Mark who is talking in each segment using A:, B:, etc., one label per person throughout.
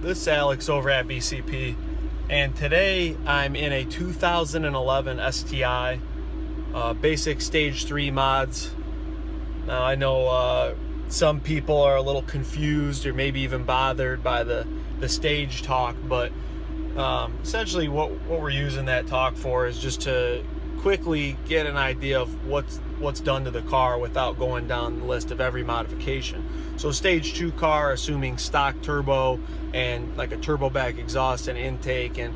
A: this is Alex over at BCP, and today I'm in a 2011 STI, basic stage 3 mods. Now I know some people are a little confused or maybe even bothered by the stage talk, but essentially what we're using that talk for is just to quickly get an idea of what's done to the car without going down the list of every modification. So stage 2 car, assuming stock turbo and like a turbo back exhaust and intake, and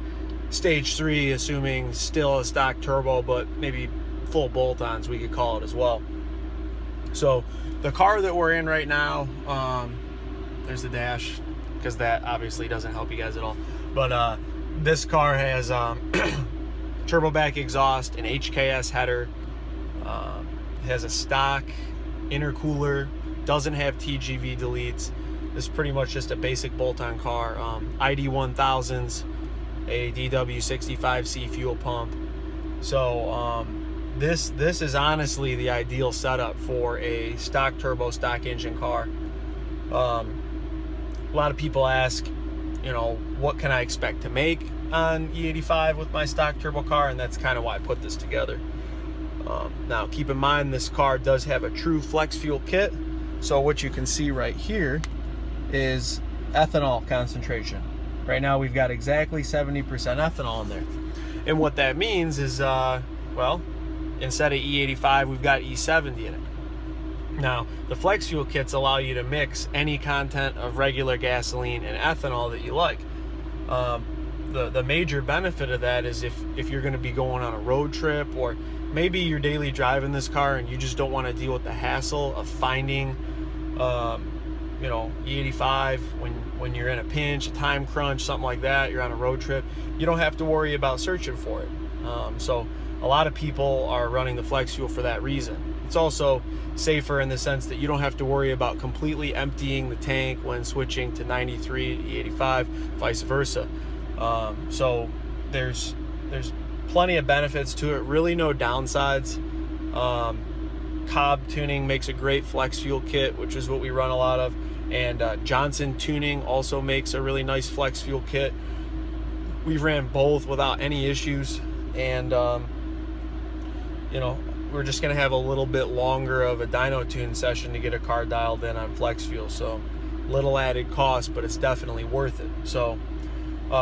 A: stage 3 assuming still a stock turbo but maybe full bolt-ons, we could call it as well. So the car that we're in right now, there's the dash, because that obviously doesn't help you guys at all, but this car has turbo back exhaust, an HKS header, has a stock intercooler, doesn't have TGV deletes. This is pretty much just a basic bolt-on car. ID 1000s, a DW65C fuel pump. So this is honestly the ideal setup for a stock turbo, stock engine car. A lot of people ask, what can I expect to make on E85 with my stock turbo car, and that's kind of why I put this together. Now keep in mind, this car does have a true flex fuel kit, so what you can see right here is ethanol concentration. Right now we've got exactly 70% ethanol in there, and what that means is well, instead of E85 we've got E70 in it. Now the flex fuel kits allow you to mix any content of regular gasoline and ethanol that you like. The major benefit of that is if you're going to be going on a road trip, or maybe you're daily driving this car and you just don't want to deal with the hassle of finding E85 when you're in a pinch, a time crunch, something like that, you're on a road trip, you don't have to worry about searching for it. So a lot of people are running the flex fuel for that reason. It's also safer in the sense that you don't have to worry about completely emptying the tank when switching to 93 E85, vice versa. So there's plenty of benefits to it, really no downsides. Cobb Tuning makes a great flex fuel kit, which is what we run a lot of, and Johnson Tuning also makes a really nice flex fuel kit. We've ran both without any issues, and we're just gonna have a little bit longer of a dyno tune session to get a car dialed in on flex fuel, so little added cost, but it's definitely worth it. So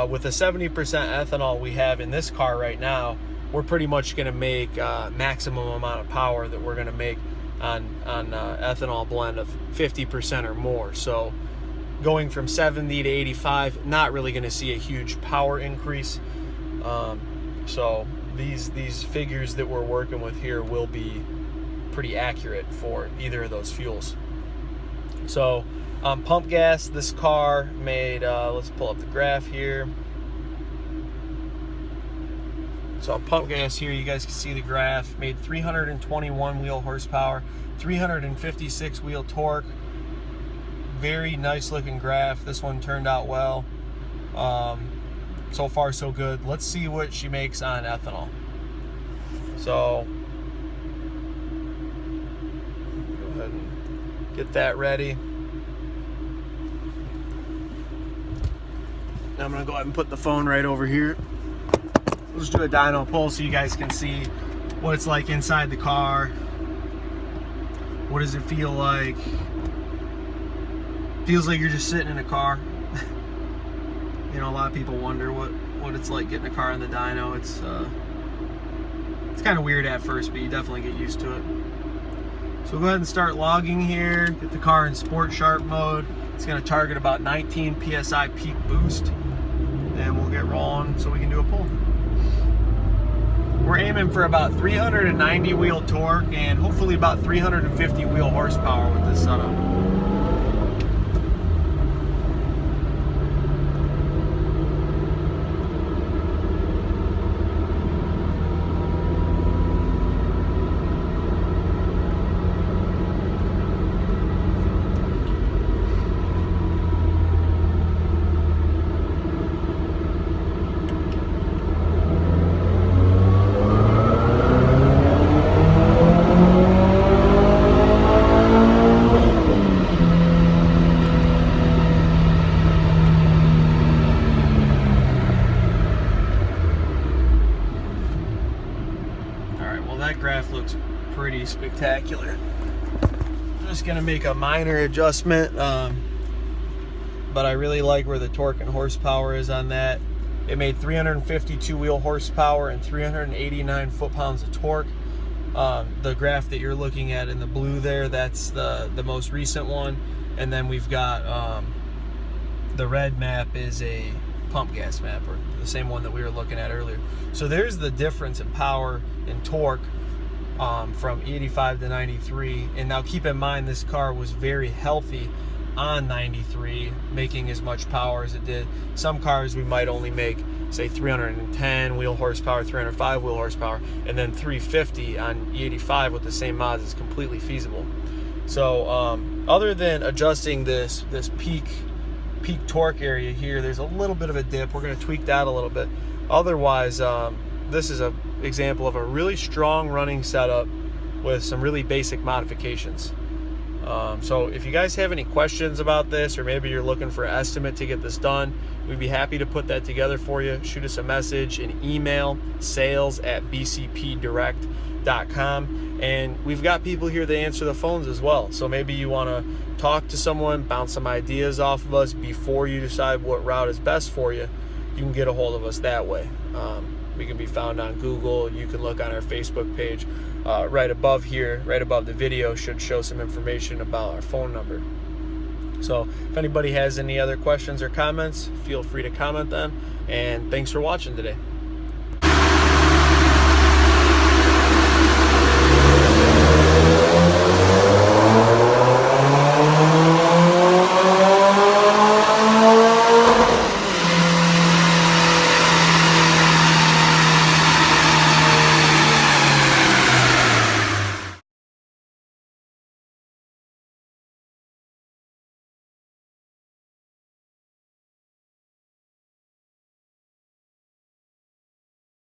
A: with the 70% ethanol we have in this car right now, we're pretty much going to make maximum amount of power that we're going to make on ethanol blend of 50% or more. So going from 70 to 85, not really going to see a huge power increase. So these figures that we're working with here will be pretty accurate for either of those fuels. So pump gas, this car made, let's pull up the graph here. So on pump gas here, you guys can see the graph, made 321 wheel horsepower, 356 wheel torque. Very nice looking graph. This one turned out well. So far so good. Let's see what she makes on ethanol. So go ahead and get that ready. I'm gonna go ahead and put the phone right over here. Let's do a dyno pull so you guys can see what it's like inside the car. What does it feel like? Feels like you're just sitting in a car. A lot of people wonder what it's like getting a car in the dyno. It's kind of weird at first, but you definitely get used to it. So we'll go ahead and start logging here. Get the car in sport sharp mode. It's gonna target about 19 PSI peak boost. And we'll get rolling so we can do a pull. We're aiming for about 390 wheel torque and hopefully about 350 wheel horsepower with this setup. spectacular. I'm just gonna make a minor adjustment, but I really like where the torque and horsepower is on that. It made 352 wheel horsepower and 389 foot-pounds of torque. The graph that you're looking at in the blue there, that's the most recent one. And then we've got the red map is a pump gas map, or the same one that we were looking at earlier. So there's the difference in power and torque from 85 to 93. And now keep in mind, this car was very healthy on 93, making as much power as it did. Some cars we might only make, say, 310 wheel horsepower, 305 wheel horsepower, and then 350 on E85 with the same mods is completely feasible. So other than adjusting this peak torque area here, there's a little bit of a dip. We're going to tweak that a little bit. Otherwise, this is an example of a really strong running setup with some really basic modifications. So if you guys have any questions about this, or maybe you're looking for an estimate to get this done, we'd be happy to put that together for you. Shoot us a message, an email, sales@bcpdirect.com. And we've got people here that answer the phones as well. So maybe you want to talk to someone, bounce some ideas off of us before you decide what route is best for you. You can get a hold of us that way. We can be found on Google. You can look on our Facebook page. Right above here, right above the video, should show some information about our phone number. So if anybody has any other questions or comments, feel free to comment them. And thanks for watching today.